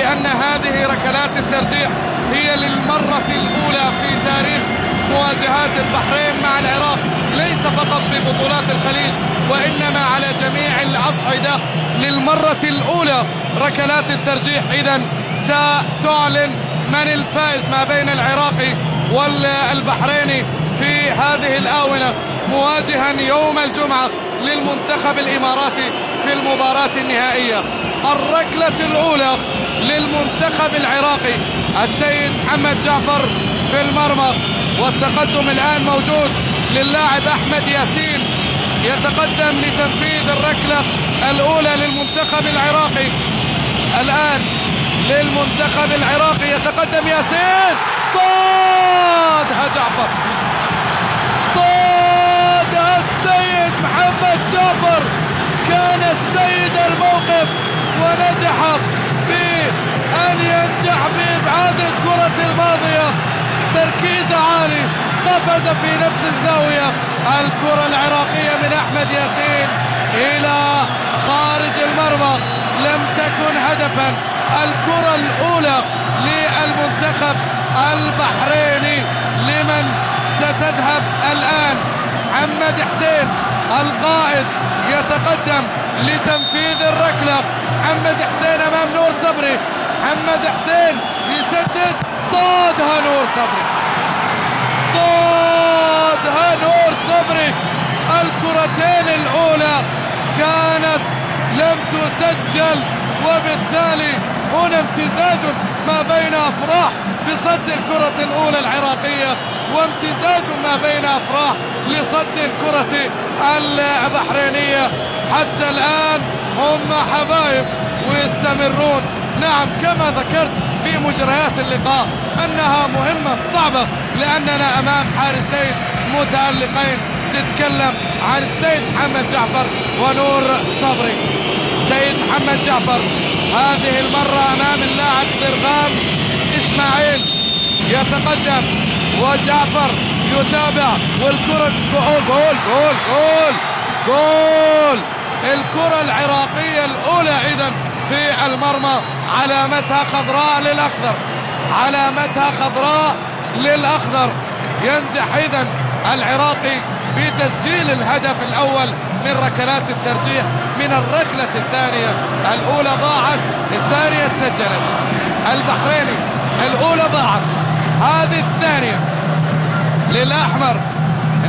بأن هذه ركلات الترجيح هي للمرة الأولى في تاريخ مواجهات البحرين مع العراق، ليس فقط في بطولات الخليج وإنما على جميع الأصعدة للمرة الأولى ركلات الترجيح. إذن ستعلن من الفائز ما بين العراقي والبحريني في هذه الآونة، مواجها يوم الجمعة للمنتخب الإماراتي في المباراة النهائية. الركلة الأولى للمنتخب العراقي، السيد محمد جعفر في المرمى، والتقدم الآن موجود للاعب أحمد ياسين، يتقدم لتنفيذ الركلة الأولى للمنتخب العراقي. الآن للمنتخب العراقي يتقدم ياسين، صادها جعفر، صادها السيد محمد جعفر، كان السيد الموقف ونجح بأن ينجح بإبعاد الكرة الماضية، تركيز عالي، قفز في نفس الزاوية. الكرة العراقية من أحمد ياسين إلى خارج المرمى، لم تكن هدفا. الكرة الأولى للمنتخب البحريني، لمن ستذهب الآن؟ محمد حسين القائد يتقدم لتنفيذ الركلة. محمد حسين أمام نور صبري، محمد حسين يسدد، صادها نور صبري، صادها نور صبري. الكرتين الأولى كانت لم تسجل، وبالتالي هنا امتزاج ما بين أفراح بصد الكرة الأولى العراقية وامتزاج ما بين أفراح لصد الكرة البحرينية. حتى الآن هم حبايب ويستمرون. نعم، كما ذكرت في مجريات اللقاء أنها مهمة صعبة، لأننا أمام حارسين متألقين. تتكلم عن السيد محمد جعفر ونور صبري. سيد محمد جعفر هذه المرة أمام اللاعب درغام إسماعيل، يتقدم وجعفر يتابع، والكرة جول جول جول جول جول. الكرة العراقية الأولى إذن في المرمى، علامتها خضراء للأخضر، علامتها خضراء للأخضر. ينجح إذن العراقي بتسجيل الهدف الأول من ركلات الترجيح من الركلة الثانية. الأولى ضاعت، الثانية تسجلت. البحريني الأولى ضاعت، هذه الثانية للأحمر،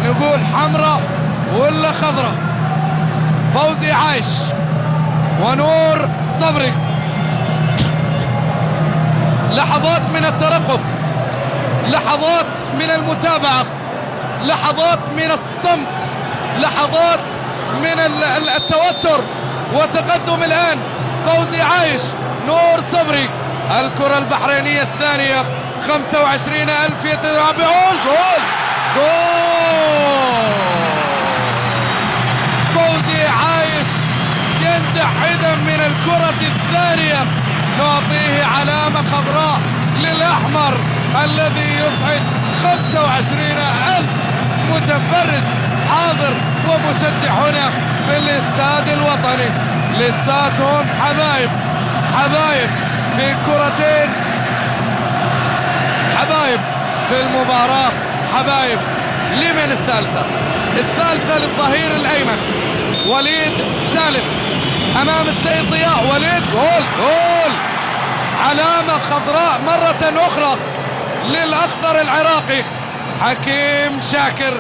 نقول حمراء ولا خضراء. فوزي عايش ونور صبري، لحظات من الترقب، لحظات من المتابعة، لحظات من الصمت، لحظات من التوتر، وتقدم الآن فوزي عايش، نور صبري. الكرة البحرينية الثانية، 25,000 يتابعون. جول جول. فوزي عايش ينجح إذا من الكرة الثانية. نعطيه علامة خضراء للأحمر الذي يسعد 25,000 متفرج حاضر ومشجع هنا في الاستاد الوطني. لساتهم حبايب، حبايب في كرتين، حبايب في المباراة، حبايب. لمن الثالثة؟ الثالثة للظهير الأيمن وليد سالم أمام السيد ضياء. وليد، جول جول. علامة خضراء مرة أخرى للأخضر العراقي. حكيم شاكر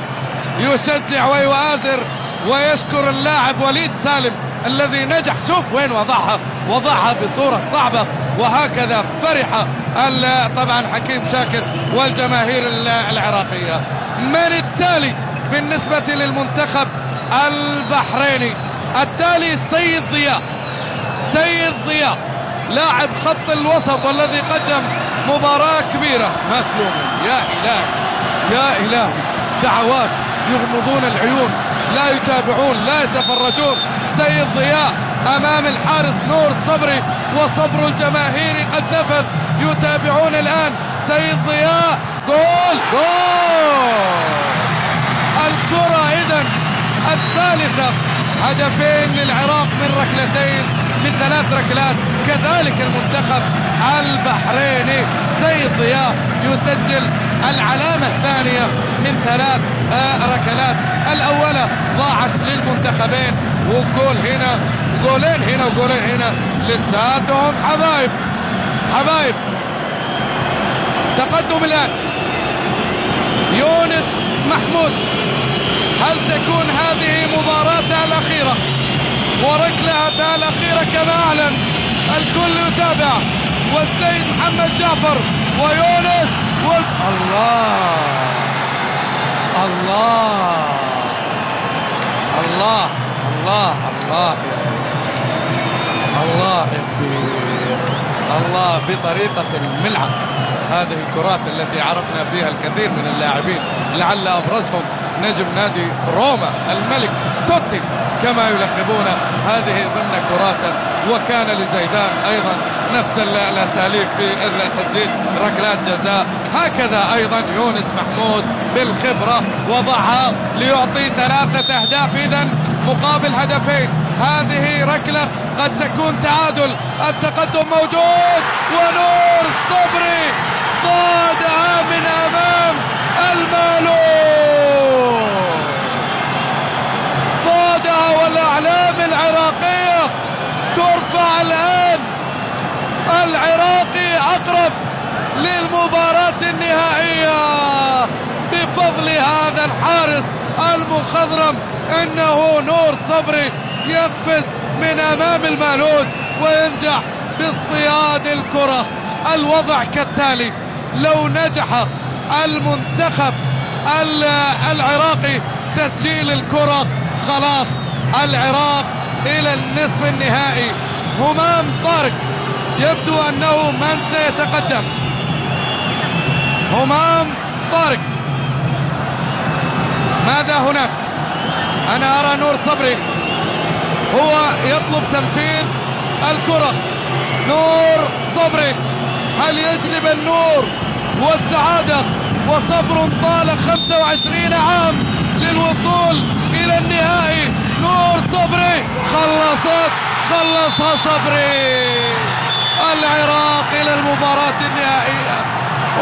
يشجع ويؤازر ويشكر اللاعب وليد سالم الذي نجح. شوف وين وضعها، وضعها بصورة صعبة، وهكذا فرح طبعا حكيم شاكر والجماهير العراقية. من التالي بالنسبة للمنتخب البحريني؟ التالي السيد ضياء، سيد ضياء لاعب خط الوسط والذي قدم مباراة كبيرة. ما تلومون يا إلهي، يا إلهي، دعوات، يغمضون العيون، لا يتابعون، لا يتفرجون. سيد ضياء أمام الحارس نور صبري، وصبر الجماهير قد نفذ، يتابعون الآن. سيد ضياء، جول جول. الكرة إذن الثالثة، هدفين للعراق من ركلتين من 3 ركلات. كذلك المنتخب البحريني سيد ضياء يسجل العلامة الثانية من 3 ركلات. الأولى ضاعت للمنتخبين، وجول هنا، جولين هنا وجولين هنا. لساتهم حبايب. تقدم الآن يونس محمود. هل تكون هذه مباراته الأخيرة وركلته الأخيرة كما أعلن؟ الكل يتابع، والسيد محمد جعفر ويونس الله يا كبير، الله بطريقة الملعب. هذه الكرات التي عرفنا فيها الكثير من اللاعبين، لعل أبرزهم نجم نادي روما الملك توتي كما يلقبونه. هذه ضمن كرات، وكان لزيدان أيضا نفس الأساليب في تسجيل ركلات جزاء. هكذا أيضا يونس محمود بالخبرة وضعها ليعطي 3 أهداف إذن مقابل هدفين. هذه ركلة قد تكون تعادل. التقدم موجود، ونور صبري صادها من أمام المالوف، صادها، والأعلام العراقية ترفع الآن. العراقي أقرب للمباراة النهائية بفضل هذا الحارس المخضرم. إنه نور صبري يقفز من أمام المالوف وينجح باصطياد الكرة. الوضع كالتالي: لو نجح المنتخب العراقي تسجيل الكرة، خلاص العراق إلى النصف النهائي. همام طارق يبدو أنه من سيتقدم. همام طارق، ماذا هناك؟ أنا أرى نور صبري هو يطلب تنفيذ الكرة. نور صبري، هل يجلب النور والسعادة وصبر طال 25 عام للوصول إلى النهائي؟ نور صبري خلصها صبري. العراق إلى المباراة النهائية،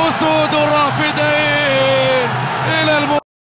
أسود الرافدين إلى